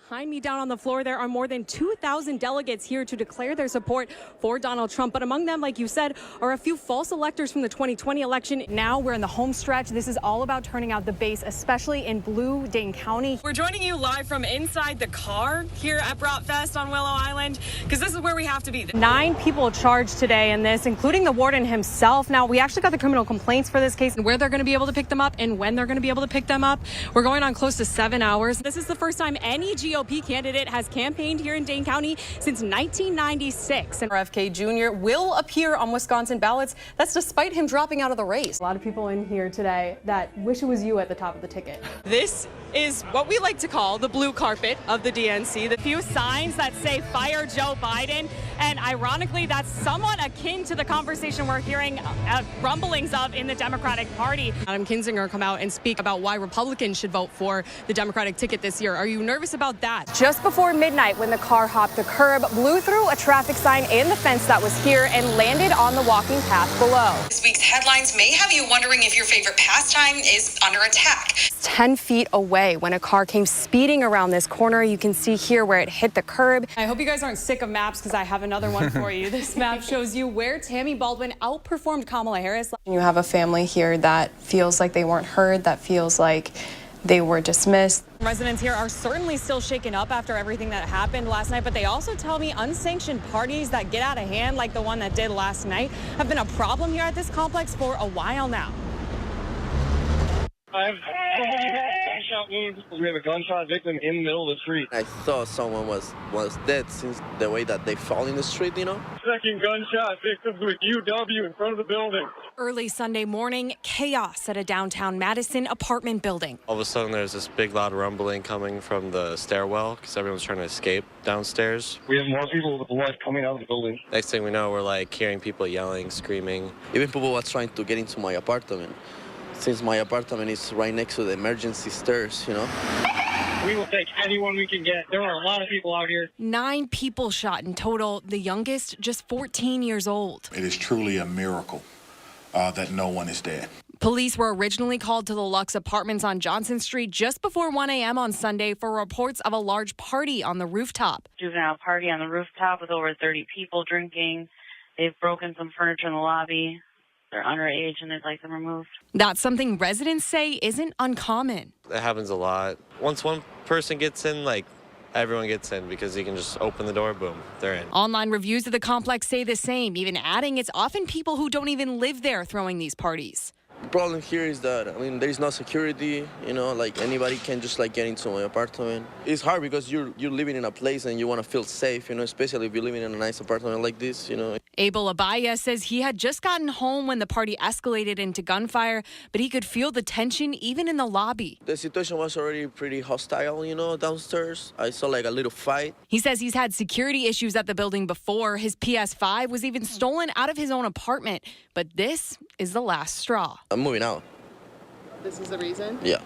Behind me down on the floor, there are more than 2,000 delegates here to declare their support for Donald Trump. But among them, like you said, are a few false electors from the 2020 election. Now we're in the home stretch. This is all about turning out the base, especially in blue Dane County. We're joining you live from inside the car here at Bratfest on Willow Island, because this is where we have to be. 9 people charged today in this, including the warden himself. Now, we actually got the criminal complaints for this case and where they're going to be able to pick them up and when they're going to be able to pick them up. We're going on close to 7 hours. This is the first time any GOP candidate has campaigned here in Dane County since 1996. And RFK Jr. will appear on Wisconsin ballots. That's despite him dropping out of the race. A lot of people in here today that wish it was you at the top of the ticket. This is what we like to call the blue carpet of the DNC. The few signs that say fire Joe Biden. And ironically, that's somewhat akin to the conversation we're hearing rumblings of in the Democratic Party. Adam Kinzinger come out and speak about why Republicans should vote for the Democratic ticket this year. Are you nervous about that? Just before midnight, when the car hopped the curb, blew through a traffic sign and the fence that was here and landed on the walking path below. This week's headlines may have you wondering if your favorite pastime is under attack. 10 feet away when a car came speeding around this corner. You can see here where it hit the curb. I hope you guys aren't sick of maps, because I have another one for you. This map shows you where Tammy Baldwin outperformed Kamala Harris. You have a family here that feels like they weren't heard, that feels like they were dismissed. Residents here are certainly still shaken up after everything that happened last night, but they also tell me unsanctioned parties that get out of hand, like the one that did last night, have been a problem here at this complex for a while now. I have gunshot wounds. We have a gunshot victim in the middle of the street. I thought someone was dead since the way that they fall in the street, you know? Second gunshot victims with UW in front of the building. Early Sunday morning, chaos at a downtown Madison apartment building. All of a sudden, there's this big, loud rumbling coming from the stairwell because everyone's trying to escape downstairs. We have more people with blood coming out of the building. Next thing we know, we're like hearing people yelling, screaming. Even people were trying to get into my apartment. Since my apartment is right next to the emergency stairs, you know? We will take anyone we can get. There are a lot of people out here. 9 people shot in total, the youngest just 14 years old. It is truly a miracle that no one is dead. Police were originally called to the Lux Apartments on Johnson Street just before 1 a.m. on Sunday for reports of a large party on the rooftop. Juvenile party on the rooftop with over 30 people drinking. They've broken some furniture in the lobby. They're underage and they'd like them removed. That's something residents say isn't uncommon. It happens a lot. Once one person gets in, like, everyone gets in because you can just open the door, boom, they're in. Online reviews of the complex say the same, even adding it's often people who don't even live there throwing these parties. The problem here is that, I mean, there's no security, you know, like anybody can just like get into my apartment. It's hard because you're living in a place and you want to feel safe, you know, especially if you're living in a nice apartment like this, you know. Abel Abaya says he had just gotten home when the party escalated into gunfire, but he could feel the tension even in the lobby. The situation was already pretty hostile, you know, downstairs. I saw like a little fight. He says he's had security issues at the building before. His PS5 was even stolen out of his own apartment, but this is the last straw. I'm moving out. This is the reason? Yeah.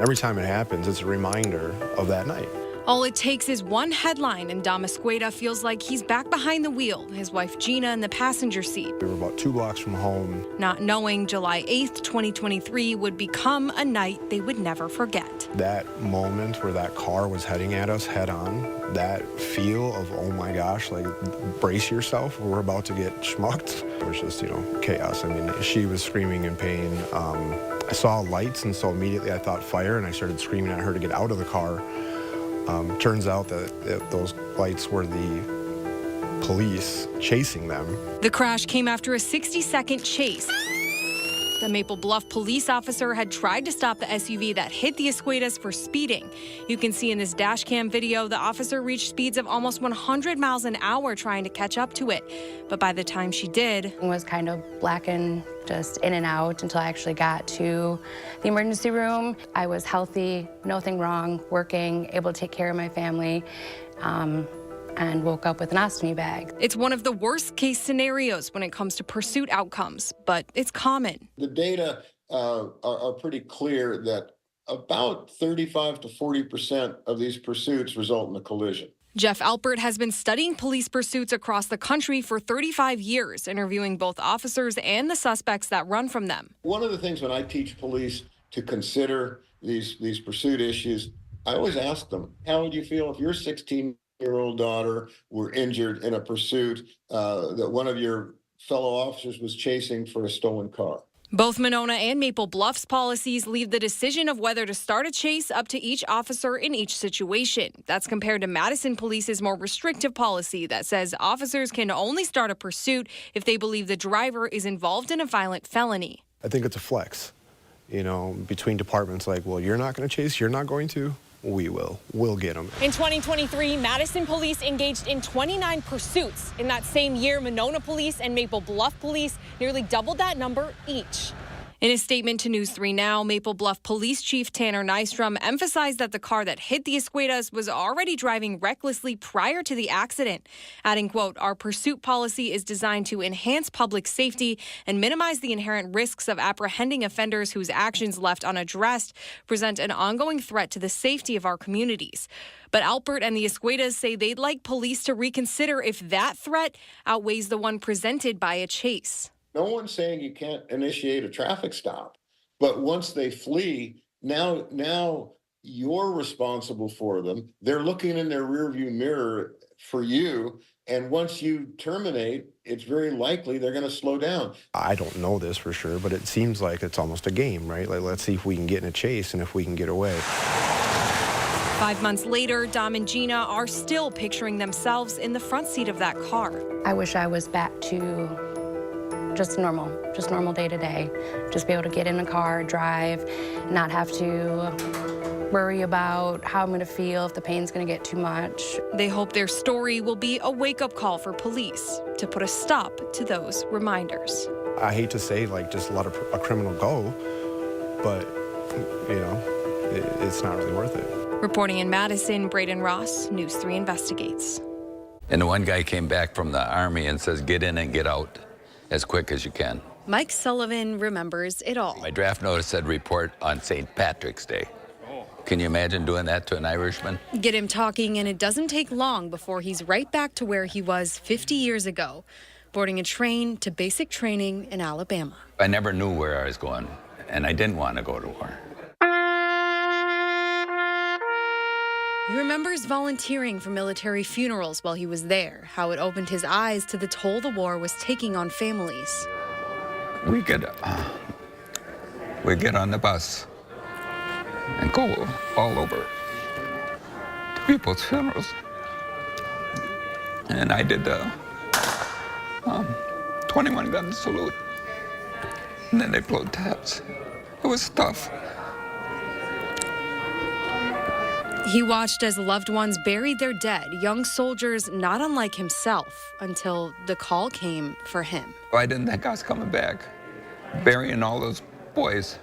Every time it happens, it's a reminder of that night. All it takes is one headline, and Damasqueta feels like he's back behind the wheel, his wife Gina in the passenger seat. We were about 2 blocks from home. Not knowing July 8th, 2023 would become a night they would never forget. That moment where that car was heading at us head on, that feel of, oh my gosh, like, brace yourself, we're about to get schmucked. It was just, you know, chaos. I mean, she was screaming in pain. I saw lights, and so immediately I thought fire, and I started screaming at her to get out of the car. Turns out that those lights were the police chasing them. The crash came after a 60-second chase. The Maple Bluff police officer had tried to stop the SUV that hit the Escuetas for speeding. You can see in this dash cam video, the officer reached speeds of almost 100 miles an hour trying to catch up to it. But by the time she did, It was kind of blackened, just in and out until I actually got to the emergency room. I was healthy, nothing wrong, working, able to take care of my family, and woke up with an ostomy bag. it's one of the worst case scenarios when it comes to pursuit outcomes, but it's common. The data are pretty clear that about 35 to 40% of these pursuits result in a collision. Jeff Alpert has been studying police pursuits across the country for 35 years, interviewing both officers and the suspects that run from them. One of the things when I teach police to consider these pursuit issues, I always ask them, how would you feel if your 16-year-old daughter were injured in a pursuit that one of your fellow officers was chasing for a stolen car? Both Monona and Maple Bluff's policies leave the decision of whether to start a chase up to each officer in each situation. That's compared to Madison Police's more restrictive policy that says officers can only start a pursuit if they believe the driver is involved in a violent felony. I think it's a flex, you know, between departments like, well, you're not going to chase, you're not going to. We will. We'll get them. In 2023, Madison Police engaged in 29 pursuits. In that same year, Monona Police and Maple Bluff Police nearly doubled that number each. In a statement to News 3 Now, Maple Bluff Police Chief Tanner Nystrom emphasized that the car that hit the Escuedas was already driving recklessly prior to the accident, adding, quote, "Our pursuit policy is designed to enhance public safety and minimize the inherent risks of apprehending offenders whose actions left unaddressed present an ongoing threat to the safety of our communities." But Alpert and the Escuedas say they'd like police to reconsider if that threat outweighs the one presented by a chase. No one's saying you can't initiate a traffic stop, but once they flee, now you're responsible for them. They're looking in their rearview mirror for you, and once you terminate, it's very likely they're going to slow down. I don't know this for sure, but it seems like it's almost a game, right? Like, let's see if we can get in a chase and if we can get away. 5 months later, Dom and Gina are still picturing themselves in the front seat of that car. I wish I was back to just normal day to day. Just be able to get in a car, drive, not have to worry about how I'm going to feel, if the pain's going to get too much. They hope their story will be a wake-up call for police to put a stop to those reminders. I hate to say, like, just let a criminal go, but, you know, it's not really worth it. Reporting in Madison, Braden Ross, News 3 Investigates. And the one guy came back from the Army and says, get in and get out as quick as you can. Mike Sullivan remembers it all. My draft notice said report on St. Patrick's Day. Can you imagine doing that to an Irishman? Get him talking, and it doesn't take long before he's right back to where he was 50 years ago, boarding a train to basic training in Alabama. I never knew where I was going, and I didn't want to go to war. He remembers volunteering for military funerals while he was there, how it opened his eyes to the toll the war was taking on families. We get on the bus and go all over to people's funerals. And I did the 21-gun salute. And then they blowed taps. It was tough. He watched as loved ones buried their dead, young soldiers not unlike himself, until the call came for him. I didn't think I was coming back, burying all those boys.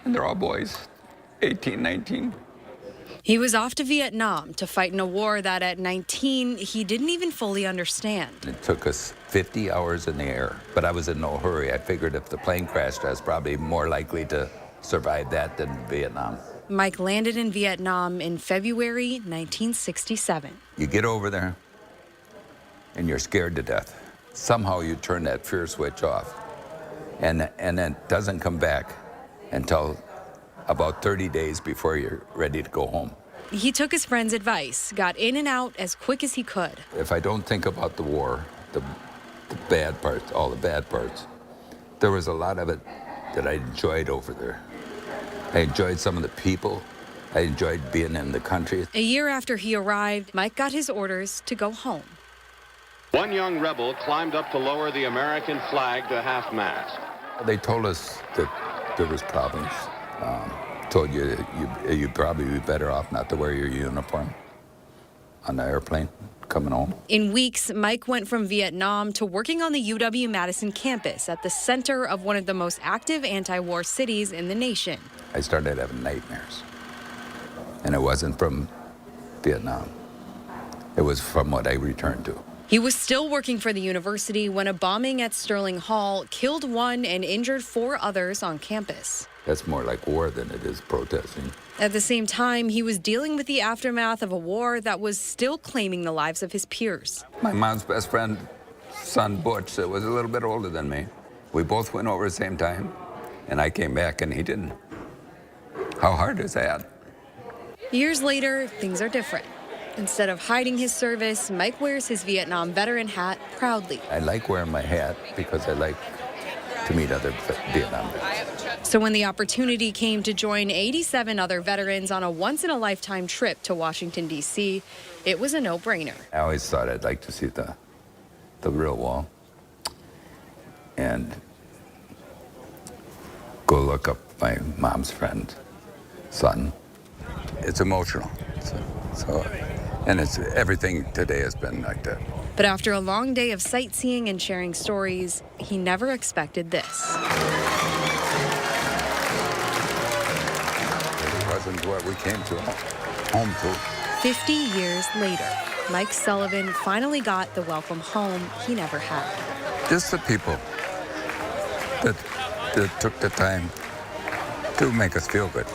And they're all boys, 18, 19. He was off to Vietnam to fight in a war that at 19, he didn't even fully understand. It took us 50 hours in the air, but I was in no hurry. I figured if the plane crashed, I was probably more likely to survive that than Vietnam. Mike landed in Vietnam in February 1967. You get over there, and you're scared to death. Somehow you turn that fear switch off, and it doesn't come back until about 30 days before you're ready to go home. He took his friend's advice, got in and out as quick as he could. If I don't think about the war, the bad parts, all the bad parts, there was a lot of it that I enjoyed over there. I enjoyed some of the people. I enjoyed being in the country. A year after he arrived, Mike got his orders to go home. One young rebel climbed up to lower the American flag to half-mast. They told us that there was problems. Told you you'd probably be better off not to wear your uniform on the airplane coming home. In weeks, Mike went from Vietnam to working on the UW-Madison campus at the center of one of the most active anti-war cities in the nation. I started having nightmares. And it wasn't from Vietnam. It was from what I returned to. He was still working for the university when a bombing at Sterling Hall killed one and injured 4 others on campus. That's more like war than it is protesting. At the same time, he was dealing with the aftermath of a war that was still claiming the lives of his peers. My mom's best friend, son Butch, that was a little bit older than me. We both went over at the same time, and I came back and he didn't. How hard is that? Years later, things are different. Instead of hiding his service, Mike wears his Vietnam veteran hat proudly. I like wearing my hat because I like to meet other Vietnam vets. So when the opportunity came to join 87 other veterans on a once-in-a-lifetime trip to Washington, D.C., it was a no-brainer. I always thought I'd like to see the real wall and go look up my mom's friend's son. It's emotional. And it's everything today has been like that. But after a long day of sightseeing and sharing stories, he never expected this. It wasn't what we came to home to. 50 years later, Mike Sullivan finally got the welcome home he never had. Just the people that took the time to make us feel good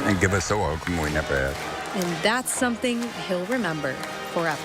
and give us a welcome we never had. And that's something he'll remember forever.